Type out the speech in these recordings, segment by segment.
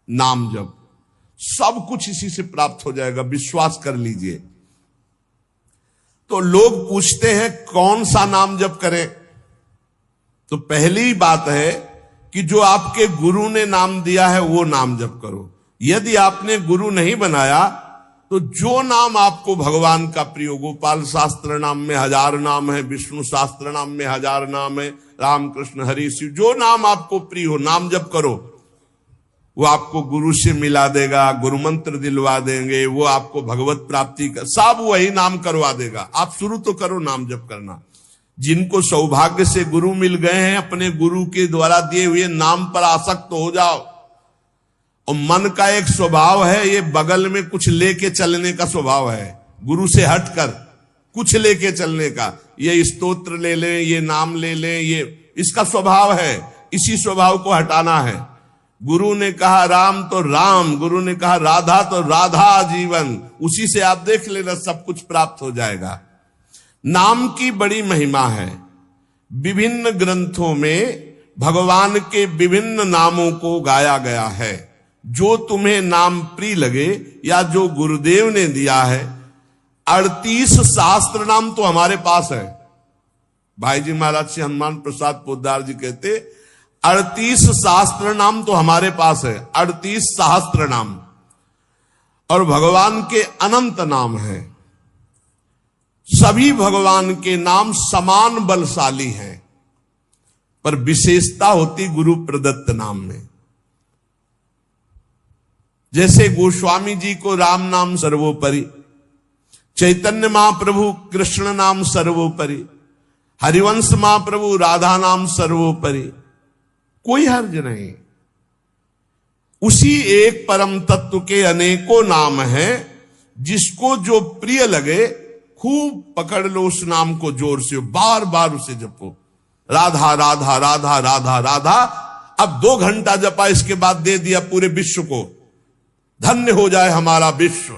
नाम जप, सब कुछ इसी से प्राप्त हो जाएगा, विश्वास कर लीजिए। तो लोग पूछते हैं कौन सा नाम जप करें, तो पहली बात है कि जो आपके गुरु ने नाम दिया है वो नाम जप करो। यदि आपने गुरु नहीं बनाया तो जो नाम आपको भगवान का प्रिय, गोपाल शास्त्र नाम में 1000 नाम है, विष्णु शास्त्र नाम में 1000 नाम है, राम कृष्ण हरि शिव, जो नाम आपको प्रिय हो नाम जप करो। वो आपको गुरु से मिला देगा, गुरु मंत्र दिलवा देंगे, वो आपको भगवत प्राप्ति का सब वही नाम करवा देगा। आप शुरू तो करो नाम जप करना। जिनको सौभाग्य से गुरु मिल गए हैं, अपने गुरु के द्वारा दिए हुए नाम पर आसक्त हो जाओ। और मन का एक स्वभाव है, ये बगल में कुछ लेके चलने का स्वभाव है, गुरु से हटकर कुछ लेके चलने का। ये स्तोत्र ले लें, ये नाम ले लें, ये इसका स्वभाव है। इसी स्वभाव को हटाना है। गुरु ने कहा राम तो राम, गुरु ने कहा राधा तो राधा जीवन, उसी से आप देख लेना सब कुछ प्राप्त हो जाएगा। नाम की बड़ी महिमा है। विभिन्न ग्रंथों में भगवान के विभिन्न नामों को गाया गया है। जो तुम्हें नाम प्रिय लगे या जो गुरुदेव ने दिया है। 38 शास्त्र नाम तो हमारे पास है। भाई जी महाराज श्री हनुमान प्रसाद पोद्दार जी कहते 38 शास्त्र नाम तो हमारे पास है, 38 सहस्त्र नाम। और भगवान के अनंत नाम हैं। सभी भगवान के नाम समान बलशाली हैं, पर विशेषता होती गुरु प्रदत्त नाम में। जैसे गोस्वामी जी को राम नाम सर्वोपरि, चैतन्य महाप्रभु कृष्ण नाम सर्वोपरि, हरिवंश महाप्रभु राधा नाम सर्वोपरि, कोई हर्ज नहीं। उसी एक परम तत्व के अनेकों नाम हैं, जिसको जो प्रिय लगे खूब पकड़ लो उस नाम को जोर से, बार बार उसे जपो। राधा राधा राधा राधा राधा, अब 2 घंटा जपा, इसके बाद दे दिया पूरे विश्व को, धन्य हो जाए हमारा विश्व,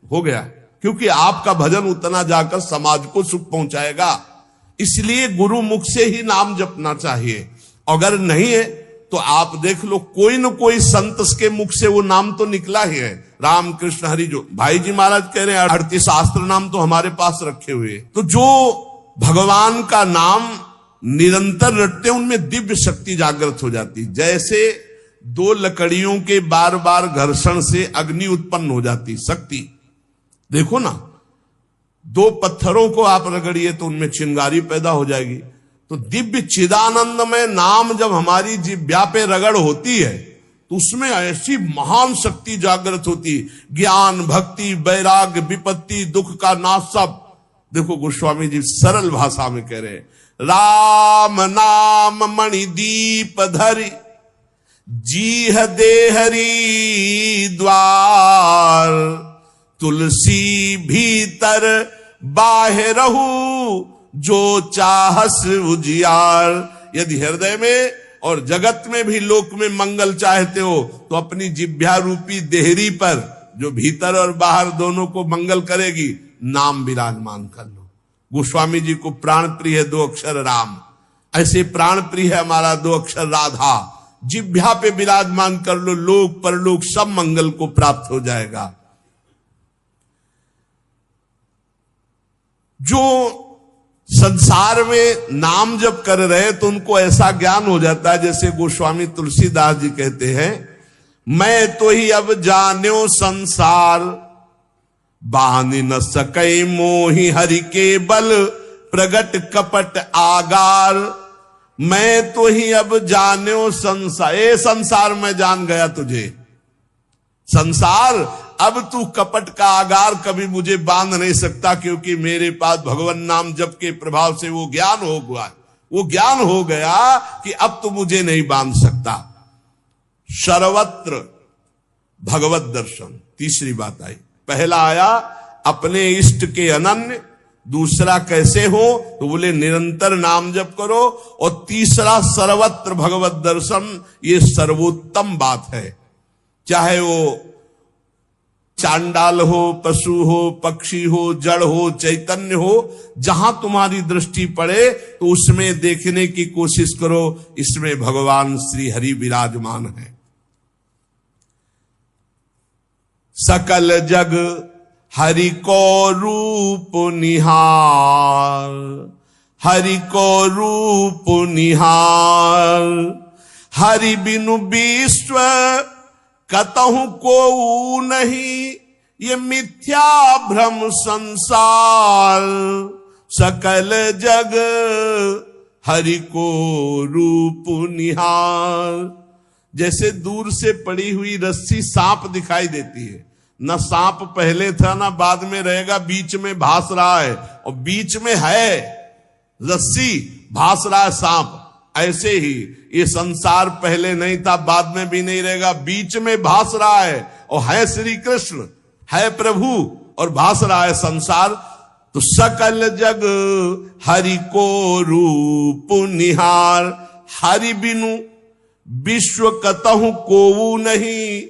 हो गया। क्योंकि आपका भजन उतना जाकर समाज को सुख पहुंचाएगा। इसलिए गुरु मुख से ही नाम जपना चाहिए। अगर नहीं है तो आप देख लो, कोई न कोई संत के मुख से वो नाम तो निकला ही है। राम कृष्ण हरि, जो भाई जी महाराज कह रहे हैं 38 शास्त्र नाम तो हमारे पास रखे हुए। तो जो भगवान का नाम निरंतर रटते हैं उनमें दिव्य शक्ति जागृत हो जाती। जैसे 2 लकड़ियों के बार बार घर्षण से अग्नि उत्पन्न हो जाती, शक्ति देखो ना। 2 पत्थरों को आप रगड़िए तो उनमें चिंगारी पैदा हो जाएगी। तो दिव्य चिदानंद में नाम जब हमारी जिह्वा पे रगड़ होती है तो उसमें ऐसी महान शक्ति जागृत होती। ज्ञान भक्ति वैराग्य विपत्ति दुख का नाश सब। देखो गोस्वामी जी सरल भाषा में कह रहे हैं, राम नाम मणिदीप धरि जीह देहरी द्वार, तुलसी भीतर बाहरहु जो चाहस उजियार। यदि हृदय में और जगत में भी लोक में मंगल चाहते हो तो अपनी जिह्वा रूपी देहरी पर, जो भीतर और बाहर दोनों को मंगल करेगी, नाम विराजमान कर लो। गोस्वामी जी को प्राण प्रिय है 2 अक्षर राम, ऐसे प्राण प्रिय है हमारा 2 अक्षर राधा। जिह्वा पे विराजमान कर लो, लोक परलोक सब मंगल को प्राप्त हो जाएगा। जो संसार में नाम जब कर रहे तो उनको ऐसा ज्ञान हो जाता है, जैसे गोस्वामी तुलसीदास जी कहते हैं, मैं तो ही अब जान्यो संसार, बानी न सकई मोहि हरि के बल, प्रगट कपट आगार। मैं तो ही अब जान्यो संसार, ए संसार मैं जान गया तुझे। संसार अब तू कपट का आगार कभी मुझे बांध नहीं सकता, क्योंकि मेरे पास भगवान नाम जप के प्रभाव से वो ज्ञान हो गया। वो ज्ञान हो गया कि अब तो मुझे नहीं बांध सकता। सर्वत्र भगवत दर्शन, तीसरी बात आई। पहला आया अपने इष्ट के अनन्य, दूसरा कैसे हो तो बोले निरंतर नाम जप करो, और तीसरा सर्वत्र भगवत दर्शन। ये सर्वोत्तम बात है। चाहे वो चांडाल हो, पशु हो, पक्षी हो, जड़ हो, चैतन्य हो, जहां तुम्हारी दृष्टि पड़े तो उसमें देखने की कोशिश करो, इसमें भगवान श्री हरि विराजमान है। सकल जग हरि को रूप निहार, हरि को रूप निहार। हरि बिनु विश्व कतहु को नहीं, ये मिथ्या भ्रम संसार। सकल जग हरि को रूप निहार। जैसे दूर से पड़ी हुई रस्सी सांप दिखाई देती है, न सांप पहले था ना बाद में रहेगा, बीच में भास रहा है, और बीच में है रस्सी, भास रहा है सांप। ऐसे ही ये संसार पहले नहीं था, बाद में भी नहीं रहेगा, बीच में भास रहा है, और है श्री कृष्ण, है प्रभु, और भास रहा है संसार। तो सकल जग हरि को रूप निहार। हरि बिनु विश्व कतहु कोऊ नहीं,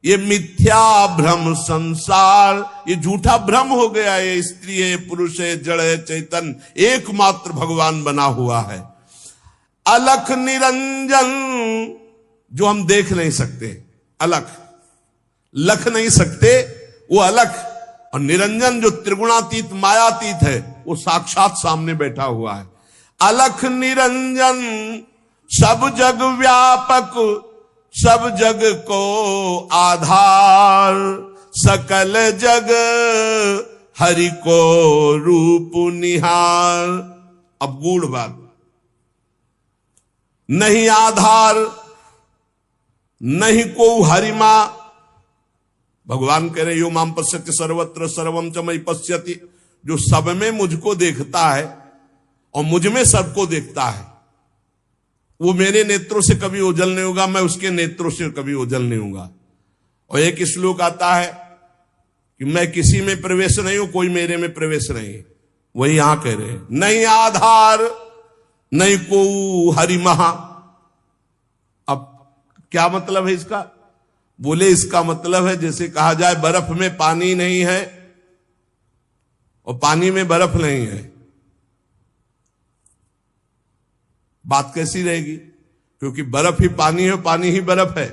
ये मिथ्या भ्रम संसार। ये झूठा भ्रम हो गया, ये स्त्री है, पुरुष है, जड़ है, चैतन्य एकमात्र भगवान बना हुआ है। अलख निरंजन, जो हम देख नहीं सकते, अलख लख नहीं सकते, वो अलख। और निरंजन जो त्रिगुणातीत मायातीत है, वो साक्षात सामने बैठा हुआ है। अलख निरंजन सब जग व्यापक, सब जग को आधार। सकल जग हरि को रूप निहार। अब गूढ़ बात, नहीं आधार नहीं को हरिमा। भगवान कह रहे यो माम पश्यति सर्वत्र सर्वम च मयि पश्यति। जो सब में मुझको देखता है और मुझ में सबको देखता है, वो मेरे नेत्रों से कभी ओझल नहीं होगा, मैं उसके नेत्रों से कभी ओझल नहीं होगा। और एक श्लोक आता है कि मैं किसी में प्रवेश नहीं हूं, कोई मेरे में प्रवेश नहीं। वही यहां कह रहे हैं, नहीं आधार नहीं को हरि महा। अब क्या मतलब है इसका? बोले इसका मतलब है जैसे कहा जाए बर्फ में पानी नहीं है और पानी में बर्फ नहीं है, बात कैसी रहेगी? क्योंकि बर्फ ही पानी है, पानी ही बर्फ है,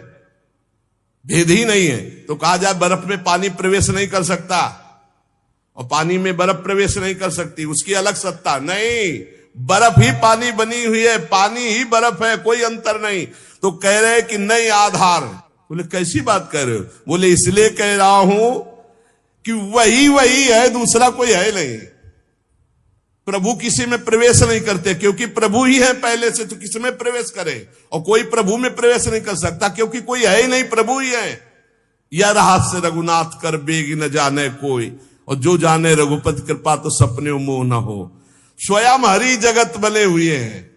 भेद ही नहीं है। तो कहा जाए बर्फ में पानी प्रवेश नहीं कर सकता और पानी में बर्फ प्रवेश नहीं कर सकती, उसकी अलग सत्ता नहीं। बर्फ ही पानी बनी हुई है, पानी ही बर्फ है, कोई अंतर नहीं। तो कह रहे कि नहीं आधार। बोले कैसी बात कह रहे हो? बोले इसलिए कह रहा हूं कि वही है, दूसरा कोई है नहीं। प्रभु किसी में प्रवेश नहीं करते क्योंकि प्रभु ही है पहले से, तो किसी में प्रवेश करे? और कोई प्रभु में प्रवेश नहीं कर सकता क्योंकि कोई है ही नहीं, प्रभु ही है। यह रहस्य रघुनाथ कर बेगी न जाने कोई, और जो जाने रघुपति कृपा तो सपने मोह न हो। स्वयं हरि जगत बने हुए हैं,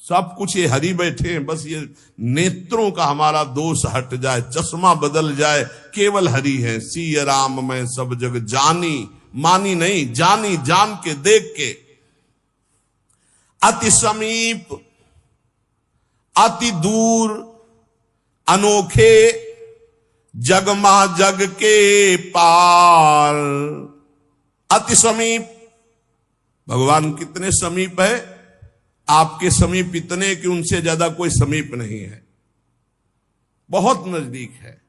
सब कुछ ये हरि बैठे हैं। बस ये नेत्रों का हमारा दोष हट जाए, चश्मा बदल जाए, केवल हरि है। सिय राम मैं सब जग जानी, मानी नहीं, जानी, जान के, देख के। अति समीप अति दूर अनोखे, जग मा जग के पार। अति समीप, भगवान कितने समीप है? आपके समीप इतने कि उनसे ज्यादा कोई समीप नहीं है, बहुत नजदीक है।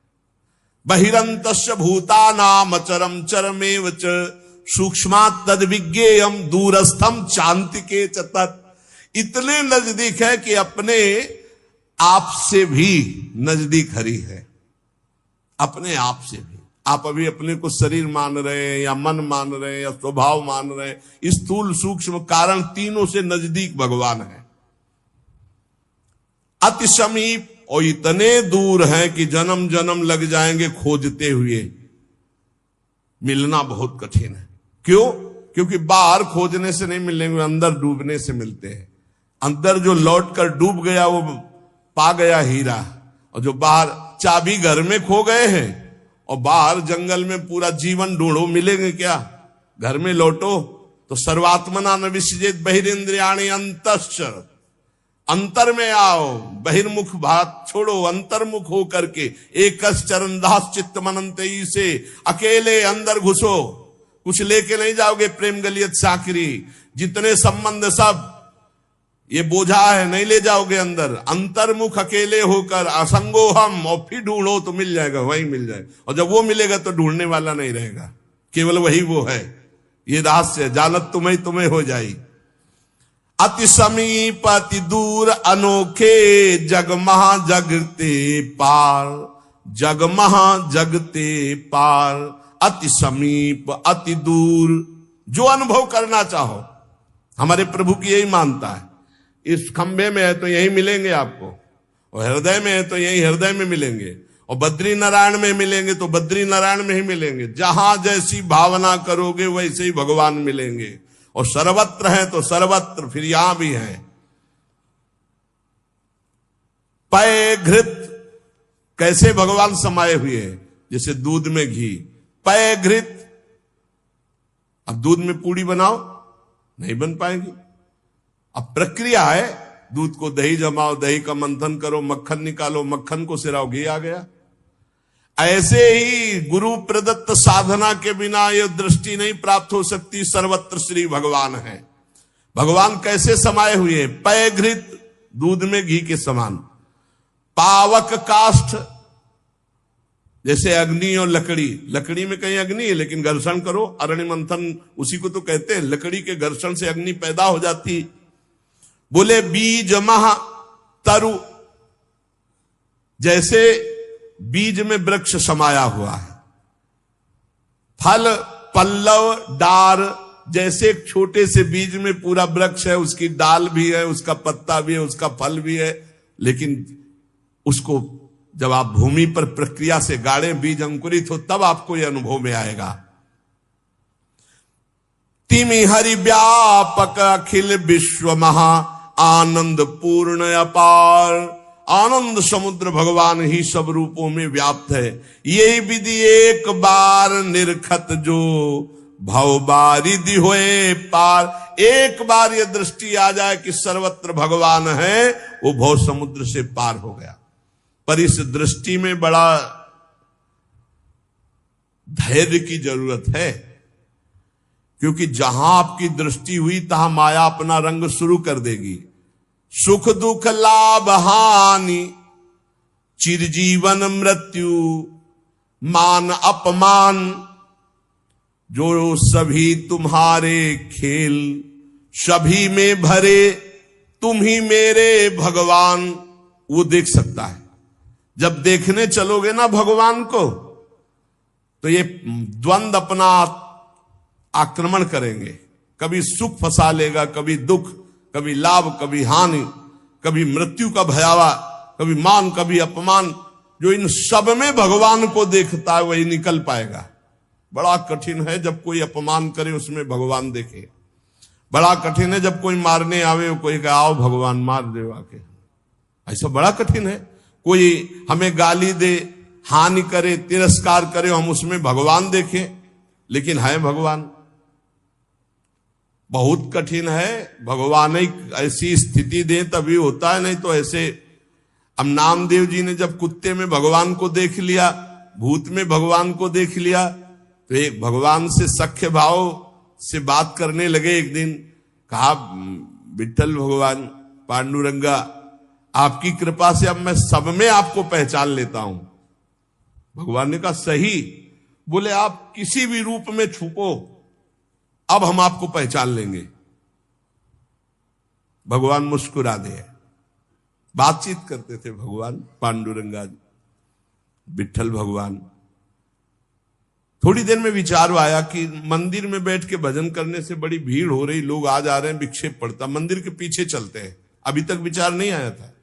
बहिरंतस्य भूतानाम अचरम चरमेव च सूक्ष्मात् तद विज्ञेयम दूरस्थम चान्तिके च तत्। इतने नजदीक है कि अपने आप से भी नजदीक हरि है, अपने आप से भी। आप अभी अपने को शरीर मान रहे हैं या मन मान रहे हैं या स्वभाव मान रहे हैं, स्थूल सूक्ष्म कारण तीनों से नजदीक भगवान है। अति समीप और इतने दूर हैं कि जन्म जन्म लग जाएंगे खोजते हुए, मिलना बहुत कठिन है। क्यों? क्योंकि बाहर खोजने से नहीं मिलेंगे, अंदर डूबने से मिलते हैं। अंदर जो लौट कर डूब गया वो पा गया हीरा, और जो बाहर चाबी घर में खो गए हैं और बाहर जंगल में पूरा जीवन ढूंढो, मिलेंगे क्या? घर में लौटो तो सर्वात्मना न विसृजेत बहिरिंद्रियाणि अंतश्चर। अंतर में आओ, बहिर्मुख बात छोड़ो, अंतर्मुख हो करके एक चरण दास चित्त मनंतई से अकेले अंदर घुसो। कुछ लेके नहीं जाओगे, प्रेम गलियत साकरी, जितने संबंध सब ये बोझा है, नहीं ले जाओगे अंदर। अंतर्मुख अकेले होकर असंगो हम, और फिर ढूंढो तो मिल जाएगा, वही मिल जाएगा। और जब वो मिलेगा तो ढूंढने वाला नहीं रहेगा, केवल वही वो है। ये रहस्य, जानत तुम्हें तुम्हें हो जाई। अति समीप अति दूर अनोखे, जग महा जगते पार, जग महा जगते पार। अति समीप अति दूर, जो अनुभव करना चाहो, हमारे प्रभु की यही मानता है। इस खंभे में है तो यही मिलेंगे आपको, और हृदय में है तो यही हृदय में मिलेंगे, और बद्री नारायण में मिलेंगे तो बद्री नारायण में ही मिलेंगे। जहां जैसी भावना करोगे वैसे ही भगवान मिलेंगे। और सर्वत्र है तो सर्वत्र फिर यहां भी है। पय घृत, कैसे भगवान समाये हुए हैं, जैसे दूध में घी। पय घृत, अब दूध में पूड़ी बनाओ, नहीं बन पाएगी। अब प्रक्रिया है, दूध को दही जमाओ, दही का मंथन करो, मक्खन निकालो, मक्खन को सिराओ, घी आ गया। ऐसे ही गुरु प्रदत्त साधना के बिना यह दृष्टि नहीं प्राप्त हो सकती। सर्वत्र श्री भगवान है। भगवान कैसे समाये हुए? पय घृत, दूध में घी के समान। पावक काष्ठ, जैसे अग्नि और लकड़ी। लकड़ी में कहीं अग्नि है, लेकिन घर्षण करो, अरण्य मंथन उसी को तो कहते हैं। लकड़ी के घर्षण से अग्नि पैदा हो जाती। बोले बीज महा तरु, जैसे बीज में वृक्ष समाया हुआ है। फल पल्लव डार, जैसे एक छोटे से बीज में पूरा वृक्ष है, उसकी डाल भी है, उसका पत्ता भी है, उसका फल भी है। लेकिन उसको जब आप भूमि पर प्रक्रिया से गाड़े, बीज अंकुरित हो, तब आपको यह अनुभव में आएगा। तिमि हरि व्यापक अखिल विश्व महा, आनंद पूर्ण अपार। आनंद समुद्र भगवान ही सब रूपों में व्याप्त है। यही विधि एक बार निरखत जो, भव बारिधि होए पार। एक बार ये दृष्टि आ जाए कि सर्वत्र भगवान है, वो भव समुद्र से पार हो गया। पर इस दृष्टि में बड़ा धैर्य की जरूरत है, क्योंकि जहां आपकी दृष्टि हुई तहां माया अपना रंग शुरू कर देगी। सुख दुख लाभ हानि, चिरजीवन मृत्यु, मान अपमान, जो सभी तुम्हारे खेल, सभी में भरे तुम ही मेरे भगवान, वो देख सकता है। जब देखने चलोगे ना भगवान को, तो ये द्वंद अपना आक्रमण करेंगे। कभी सुख फंसा लेगा, कभी दुख, कभी लाभ, कभी हानि, कभी मृत्यु का भयावा, कभी मान, कभी अपमान। जो इन सब में भगवान को देखता है वही निकल पाएगा। बड़ा कठिन है जब कोई अपमान करे उसमें भगवान देखे। बड़ा कठिन है जब कोई मारने आवे, कोई कहे आओ भगवान मार दे आके। ऐसा बड़ा कठिन है। कोई हमें गाली दे, हानि करे, तिरस्कार करे, हम उसमें भगवान देखें, लेकिन है भगवान। बहुत कठिन है। भगवान एक ऐसी स्थिति दे तभी होता है, नहीं तो ऐसे। अब नामदेव जी ने जब कुत्ते में भगवान को देख लिया, भूत में भगवान को देख लिया, तो एक भगवान से सख्य भाव से बात करने लगे। एक दिन कहा, विठ्ठल भगवान, पांडुरंगा, आपकी कृपा से अब मैं सब में आपको पहचान लेता हूं। भगवान ने कहा सही। बोले आप किसी भी रूप में छुपो, अब हम आपको पहचान लेंगे। भगवान मुस्कुरा दे। बातचीत करते थे भगवान पांडुरंगा विठ्ठल भगवान। थोड़ी देर में विचार आया कि मंदिर में बैठ के भजन करने से बड़ी भीड़ हो रही, लोग आ जा रहे हैं, विक्षेप पड़ता, मंदिर के पीछे चलते हैं। अभी तक विचार नहीं आया था।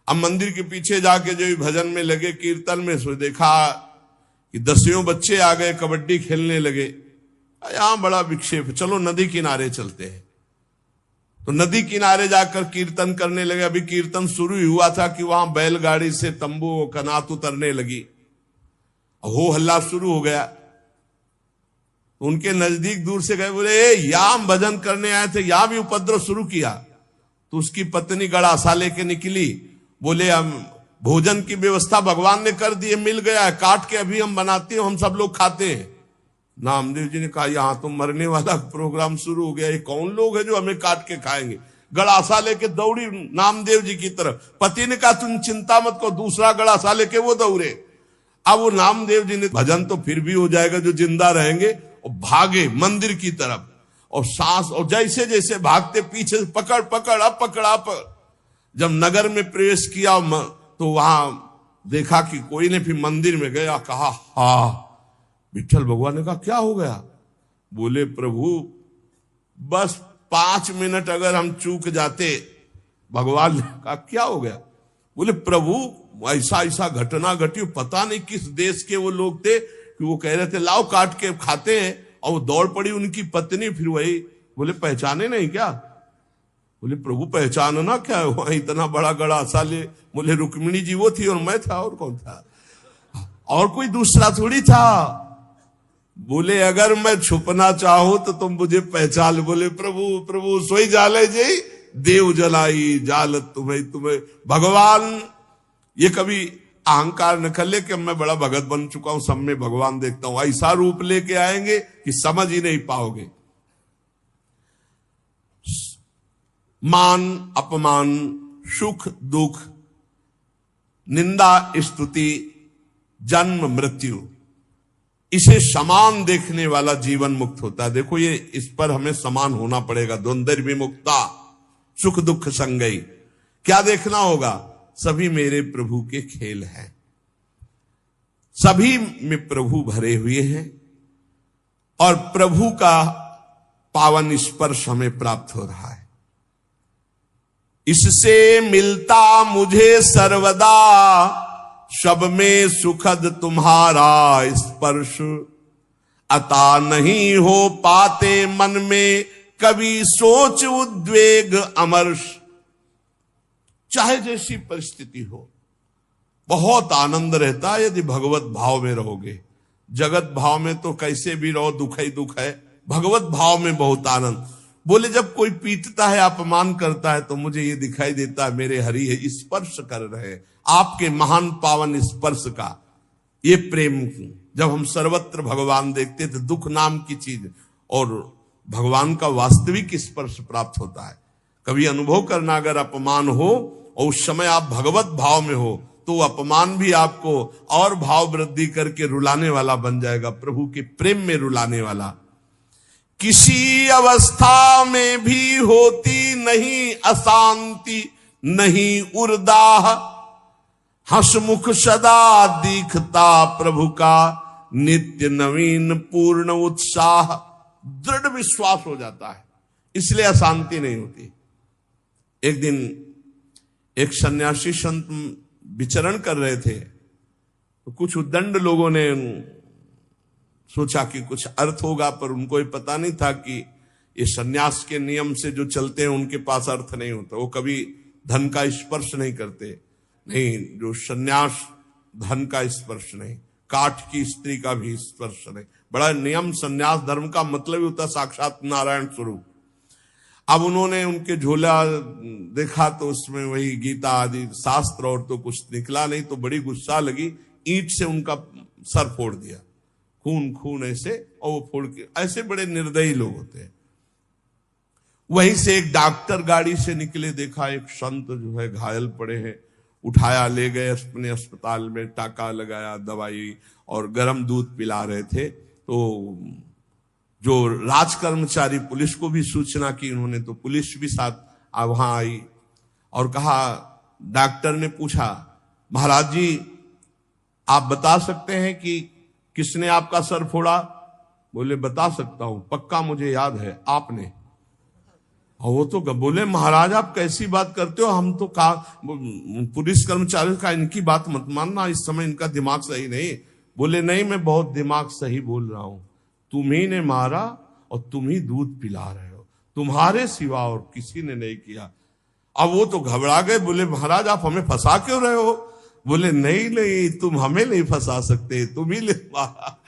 अब मंदिर के पीछे जाके जो भजन में लगे, कीर्तन में, सो देखा कि 10 बच्चे आ गए, कबड्डी खेलने लगे। यहां बड़ा विक्षेप, चलो नदी किनारे चलते हैं। तो नदी किनारे जाकर कीर्तन करने लगे। अभी कीर्तन शुरू ही हुआ था कि वहां बैलगाड़ी से तंबू कनात उतरने लगी, हो हल्ला शुरू हो गया। उनके नजदीक दूर से गए, बोले यहां हम भजन करने आए थे, यहां भी उपद्रव शुरू किया। तो उसकी पत्नी गड़ासा लेके निकली। बोले हम भोजन की व्यवस्था भगवान ने कर दी है, मिल गया है, काट के अभी हम बनाते हैं, हम सब लोग खाते हैं। नामदेव जी ने कहा यहां तो मरने वाला प्रोग्राम शुरू हो गया, ये कौन लोग है जो हमें काट के खाएंगे। गड़ासा लेके दौड़ी नामदेव जी की तरफ। पति ने कहा तुम चिंता मत करो, दूसरा गड़ासा लेके वो दौड़े। अब वो नामदेव जी ने भजन तो फिर भी हो जाएगा जो जिंदा रहेंगे, और भागे मंदिर की तरफ, और सांस, और जैसे जैसे भागते पीछे से पकड़ पकड़ अब पकड़ा पर। जब नगर में प्रवेश किया तो वहां देखा कि कोई ने, फिर मंदिर में गया, कहा हा। विठल भगवान ने कहा क्या हो गया? बोले प्रभु बस 5 मिनट अगर हम चूक जाते। भगवान ने कहा क्या हो गया? बोले प्रभु ऐसा ऐसा घटना घटी, पता नहीं किस देश के वो लोग थे कि वो कह रहे थे लाओ काट के खाते हैं, और वो दौड़ पड़ी उनकी पत्नी। फिर वही बोले पहचाने नहीं क्या? बोले प्रभु पहचानना क्या है, वहां इतना बड़ा गड़ासा ले। बोले रुक्मिणी जी वो थी और मैं था, और कौन था? और कोई दूसरा थोड़ी था। बोले अगर मैं छुपना चाहूं तो तुम मुझे पहचान। बोले प्रभु प्रभु सोई जाले जी देव जलाई जालत तुम्हें। भगवान ये कभी अहंकार न कर ले कि मैं बड़ा भगत बन चुका हूं, सब में भगवान देखता हूं। ऐसा रूप लेके आएंगे कि समझ ही नहीं पाओगे। मान अपमान, सुख दुख, निंदा स्तुति, जन्म मृत्यु, इसे समान देखने वाला जीवन मुक्त होता है। देखो ये इस पर हमें समान होना पड़ेगा। द्वंद्व विमुक्ता सुख दुख संगई। क्या देखना होगा? सभी मेरे प्रभु के खेल हैं, सभी में प्रभु भरे हुए हैं, और प्रभु का पावन स्पर्श हमें प्राप्त हो रहा है। इससे मिलता मुझे सर्वदा, सब में सुखद तुम्हारा स्पर्श। अता नहीं हो पाते मन में कभी सोच उद्वेग अमर्ष। चाहे जैसी परिस्थिति हो, बहुत आनंद रहता है यदि भगवत भाव में रहोगे। जगत भाव में तो कैसे भी रहो दुख ही दुख है, भगवत भाव में बहुत आनंद। बोले जब कोई पीटता है, अपमान करता है, तो मुझे ये दिखाई देता है मेरे हरि है स्पर्श कर रहे हैं, आपके महान पावन स्पर्श का ये प्रेम। जब हम सर्वत्र भगवान देखते तो दुख नाम की चीज और भगवान का वास्तविक स्पर्श प्राप्त होता है। कभी अनुभव करना, अगर अपमान हो और उस समय आप भगवत भाव में हो, तो अपमान भी आपको और भाव वृद्धि करके रुलाने वाला बन जाएगा, प्रभु के प्रेम में रुलाने वाला। किसी अवस्था में भी होती नहीं अशांति, नहीं उर्दाह, हंसमुख सदा दिखता प्रभु का, नित्य नवीन पूर्ण उत्साह। दृढ़ विश्वास हो जाता है, इसलिए अशांति नहीं होती। एक दिन एक सन्यासी संत विचरण कर रहे थे, तो कुछ उद्दंड लोगों ने सोचा कि कुछ अर्थ होगा, पर उनको ये पता नहीं था कि ये सन्यास के नियम से जो चलते हैं उनके पास अर्थ नहीं होता। वो कभी धन का स्पर्श नहीं करते, नहीं, जो सन्यास धन का स्पर्श नहीं, काठ की स्त्री का भी स्पर्श नहीं। बड़ा नियम सन्यास धर्म का मतलब ही होता साक्षात नारायण स्वरूप। अब उन्होंने उनके झोला देखा तो उसमें वही गीता आदि शास्त्र और तो कुछ निकला नहीं, तो बड़ी गुस्सा लगी, ईंट से उनका सर फोड़ दिया, खून खून ऐसे, और वो फोड़ के, ऐसे बड़े निर्दयी लोग होते हैं। वहीं से एक डॉक्टर गाड़ी से निकले, देखा एक संत जो है घायल पड़े हैं, उठाया ले गए अपने अस्पताल में, टाका लगाया, दवाई और गर्म दूध पिला रहे थे। तो जो राज कर्मचारी पुलिस को भी सूचना की उन्होंने, तो पुलिस भी साथ वहां आई और कहा, डॉक्टर ने पूछा महाराज जी आप बता सकते हैं कि किसने आपका सर फोड़ा? बोले बता सकता हूं, पक्का मुझे याद है आपने। और वो तो बोले महाराज आप कैसी बात करते हो, हम तो पुलिस कर्मचारी का इनकी बात मत मानना, इस समय इनका दिमाग सही नहीं। बोले नहीं, मैं बहुत दिमाग सही बोल रहा हूं, तुम्ही ने मारा और तुम ही दूध पिला रहे हो, तुम्हारे सिवा और किसी ने नहीं किया। अब वो तो घबरा गए, बोले महाराज आप हमें फंसा क्यों रहे हो? बोले नहीं नहीं, तुम हमें नहीं फंसा सकते, तुम ही ले मारा।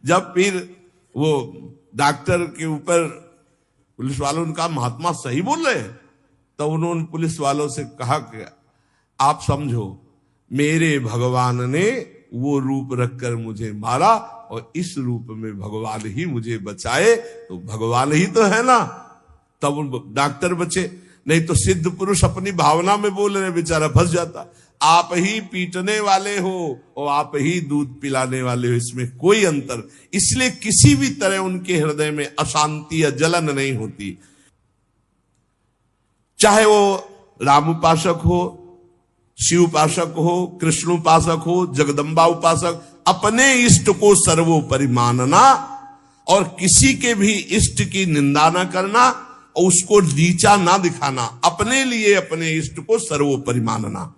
जब फिर वो डॉक्टर के ऊपर पुलिस वालों ने कहा महात्मा सही बोल रहे, तो उन्होंने पुलिस वालों से कहा कि आप समझो मेरे भगवान ने वो रूप रखकर मुझे मारा और इस रूप में भगवान ही मुझे बचाए, तो भगवान ही तो है ना। तब डॉक्टर बचे। नहीं तो सिद्ध पुरुष अपनी भावना में बोल रहे, बेचारा फंस जाता। आप ही पीटने वाले हो और आप ही दूध पिलाने वाले हो, इसमें कोई अंतर। इसलिए किसी भी तरह उनके हृदय में अशांति या जलन नहीं होती। चाहे वो राम उपासक हो, शिव उपासक हो, कृष्ण उपासक हो, जगदम्बा उपासक, अपने इष्ट को सर्वोपरि मानना और किसी के भी इष्ट की निंदा न करना और उसको नीचा ना दिखाना, अपने लिए अपने इष्ट को सर्वोपरि मानना।